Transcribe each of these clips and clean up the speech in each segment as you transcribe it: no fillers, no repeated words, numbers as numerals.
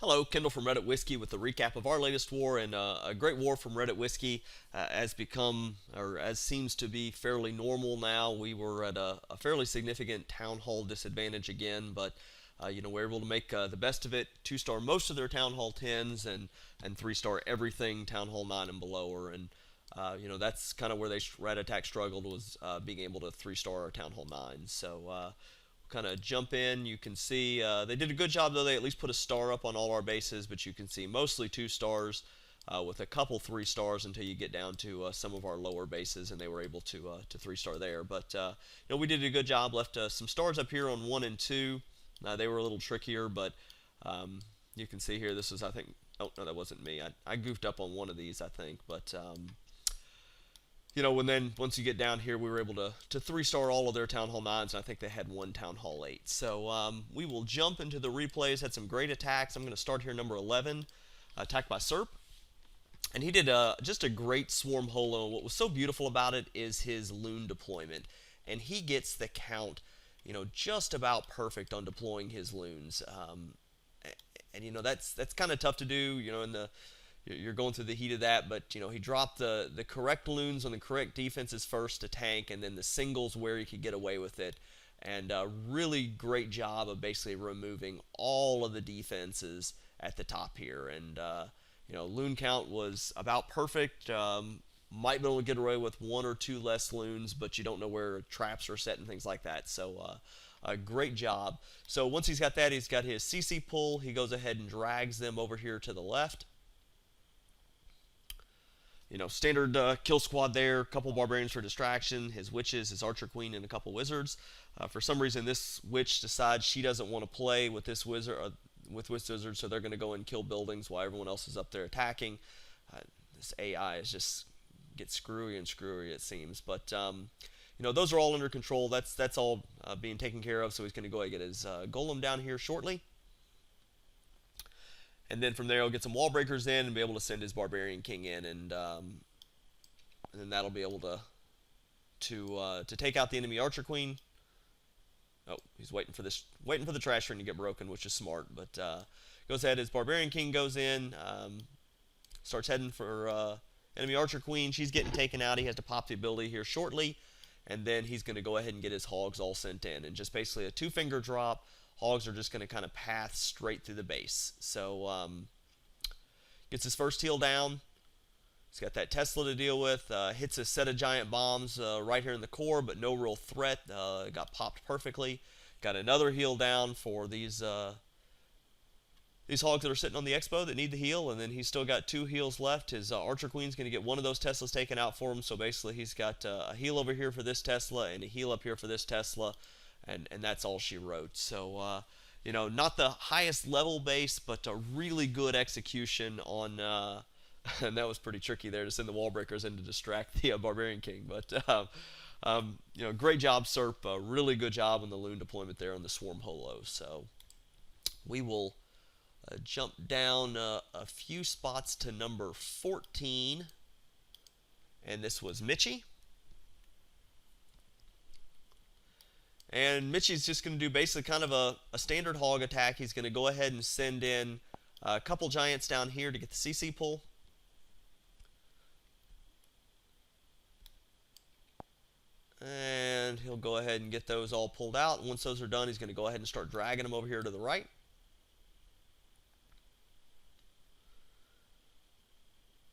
Hello, Kendall from Reddit Whiskey with the recap of our latest war, and a great war from Reddit Whiskey has become, or as seems to be, fairly normal now. We were at a fairly significant town hall disadvantage again, but we're able to make the best of it. Two-star most of their town hall 10s, and three-star everything town hall 9 and below. And that's kind of where Red Attack struggled, was being able to three-star our town hall 9s. So kind of jump in. You can see they did a good job, though. They at least put a star up on all our bases, but you can see mostly 2 stars with a couple 3 stars until you get down to some of our lower bases, and they were able to 3-star there. But we did a good job. Left some stars up here on 1 and 2. They were a little trickier, but you can see here, this was, I think, oh no, that wasn't me. I goofed up on one of these, I think, but once you get down here, we were able to 3-star all of their Town Hall 9s, and I think they had one Town Hall 8. So we will jump into the replays. Had some great attacks. I'm going to start here, number 11, attacked by Serp. And he did just a great swarm HoLo. What was so beautiful about it is his loon deployment. And he gets the count, just about perfect on deploying his loons. And that's kind of tough to do, in the you're going through the heat of that, but he dropped the correct loons on the correct defenses first to tank, and then the singles where he could get away with it, and a really great job of basically removing all of the defenses at the top here. And loon count was about perfect. Might be able to get away with 1 or 2 less loons, but you don't know where traps are set and things like that. So a great job. So once he's got that, he's got his CC pull. He goes ahead and drags them over here to the left. Standard kill squad there, a couple barbarians for distraction, his witches, his archer queen, and a couple wizards. For some reason, this witch decides she doesn't want to play with this wizard, so they're going to go and kill buildings while everyone else is up there attacking. This AI is just gets screwy and screwy, it seems. But those are all under control. That's all being taken care of. So he's going to go ahead and get his golem down here shortly. And then from there, he'll get some wall breakers in and be able to send his barbarian king in, and then that'll be able to take out the enemy archer queen. Oh, he's waiting for the trash ring to get broken, which is smart. But goes ahead, his barbarian king goes in, starts heading for enemy archer queen. She's getting taken out. He has to pop the ability here shortly, and then he's going to go ahead and get his hogs all sent in, and just basically a 2-finger drop. Hogs are just going to kind of path straight through the base. So gets his first heal down. He's got that Tesla to deal with. Hits a set of giant bombs right here in the core, but no real threat. Got popped perfectly. Got another heal down for these hogs that are sitting on the expo that need the heal, and then he's still got 2 heals left. His archer queen's going to get one of those Teslas taken out for him. So basically, he's got a heal over here for this Tesla and a heal up here for this Tesla. And that's all she wrote. So, not the highest level base, but a really good execution on, and that was pretty tricky there to send the wall breakers in to distract the Barbarian King. But, great job, Serp. Really good job on the loon deployment there on the Swarm HoLo. So, we will jump down a few spots to number 14. And this was Mitchie. And Mitchie's just going to do basically kind of a standard hog attack. He's going to go ahead and send in a couple giants down here to get the CC pull. And he'll go ahead and get those all pulled out. And once those are done, he's going to go ahead and start dragging them over here to the right.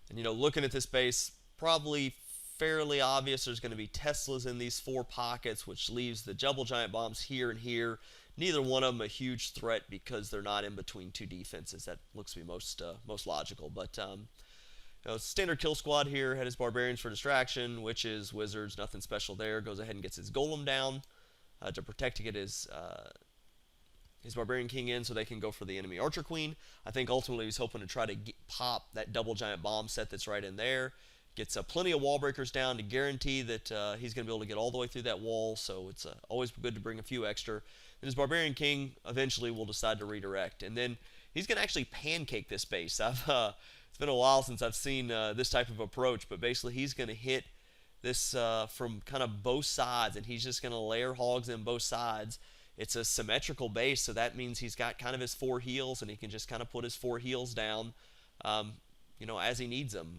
And, looking at this base, probably fairly obvious there's going to be Teslas in these 4 pockets, which leaves the double giant bombs here and here. Neither one of them a huge threat because they're not in between 2 defenses. That looks to be most logical. But standard kill squad here. Had his barbarians for distraction, witches, wizards, nothing special there. Goes ahead and gets his golem down to protect, to get his barbarian king in so they can go for the enemy archer queen. I think ultimately he's hoping to try to pop that double giant bomb set that's right in there. Gets plenty of wall breakers down to guarantee that he's going to be able to get all the way through that wall, so it's always good to bring a few extra. And his Barbarian King eventually will decide to redirect. And then he's going to actually pancake this base. It's been a while since I've seen this type of approach, but basically he's going to hit this from kind of both sides, and he's just going to layer hogs in both sides. it's a symmetrical base, so that means he's got kind of his 4 heals, and he can just kind of put his 4 heals down, um, as he needs them.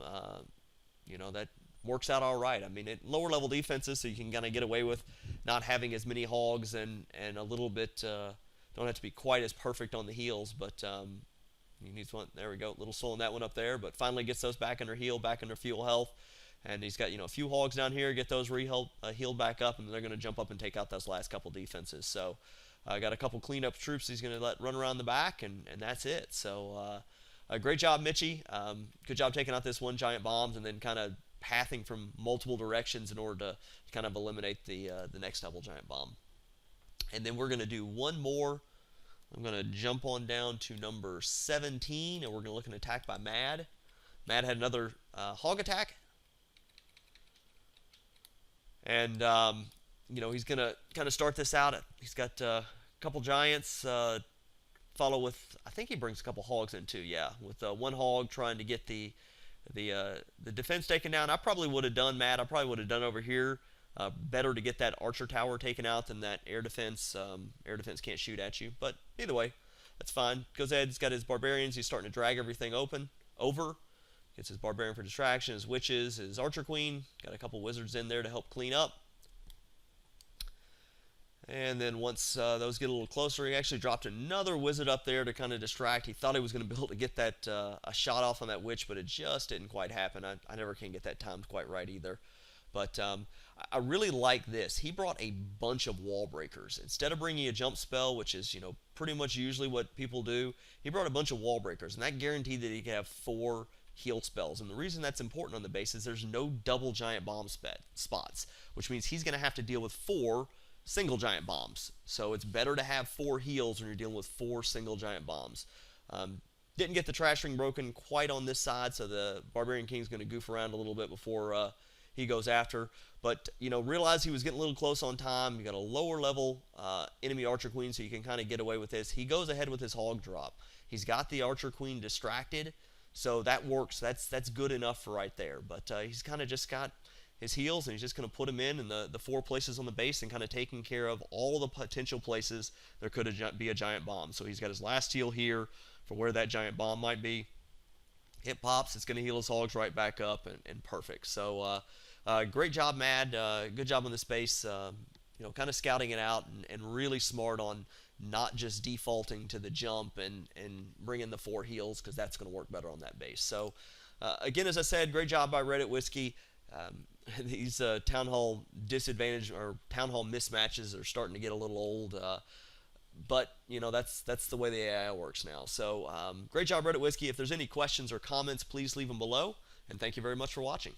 That works out all right. I mean, lower level defenses, so you can kind of get away with not having as many hogs and a little bit, don't have to be quite as perfect on the heals, but he needs one. There we go, little soul in that one up there, but finally gets those back under heal, back under fuel health. And he's got, a few hogs down here, get those healed back up, and they're going to jump up and take out those last couple defenses. So got a couple cleanup troops he's going to let run around the back, and that's it. So great job, Mitchie. Good job taking out this one giant bombs and then kind of pathing from multiple directions in order to kind of eliminate the next double giant bomb. And then we're going to do one more. I'm going to jump on down to number 17, and we're going to look at an attack by Mad. Mad had another hog attack. And, he's going to kind of start this out. He's got a couple giants, follow with, I think he brings a couple hogs in too, yeah. With one hog trying to get the defense taken down. I probably would have done, Matt, I probably would have done over here. Better to get that archer tower taken out than that air defense. Air defense can't shoot at you, but either way, that's fine. Goes ahead, he's got his barbarians. He's starting to drag everything over. Gets his barbarian for distraction, his witches, his archer queen. Got a couple wizards in there to help clean up. And then once those get a little closer, he actually dropped another wizard up there to kind of distract. He thought he was going to be able to get that a shot off on that witch, but it just didn't quite happen. I never can get that timed quite right either. But I really like this. He brought a bunch of wall breakers. Instead of bringing a jump spell, which is, pretty much usually what people do, he brought a bunch of wall breakers, and that guaranteed that he could have 4 heal spells. And the reason that's important on the base is there's no double giant bomb spots, which means he's going to have to deal with 4 single giant bombs. So it's better to have 4 heals when you're dealing with 4 single giant bombs. Didn't get the trash ring broken quite on this side, so the Barbarian King's going to goof around a little bit before he goes after. But, realized he was getting a little close on time. You got a lower level enemy Archer Queen, so you can kind of get away with this. He goes ahead with his hog drop. He's got the Archer Queen distracted, so that works. That's good enough for right there. But he's kind of just got his heals, and he's just going to put them in the 4 places on the base and kind of taking care of all the potential places there could be a giant bomb. So he's got his last heal here for where that giant bomb might be. It pops, it's going to heal his hogs right back up, and perfect. So great job, Mad. Good job on the space. Kind of scouting it out and really smart on not just defaulting to the jump and bringing the 4 heals, because that's going to work better on that base. So again, as I said, great job by Reddit Whiskey. These Town Hall disadvantage or Town Hall mismatches are starting to get a little old, but that's the way the AI works now. So great job, Reddit Whiskey. If there's any questions or comments, please leave them below, and thank you very much for watching.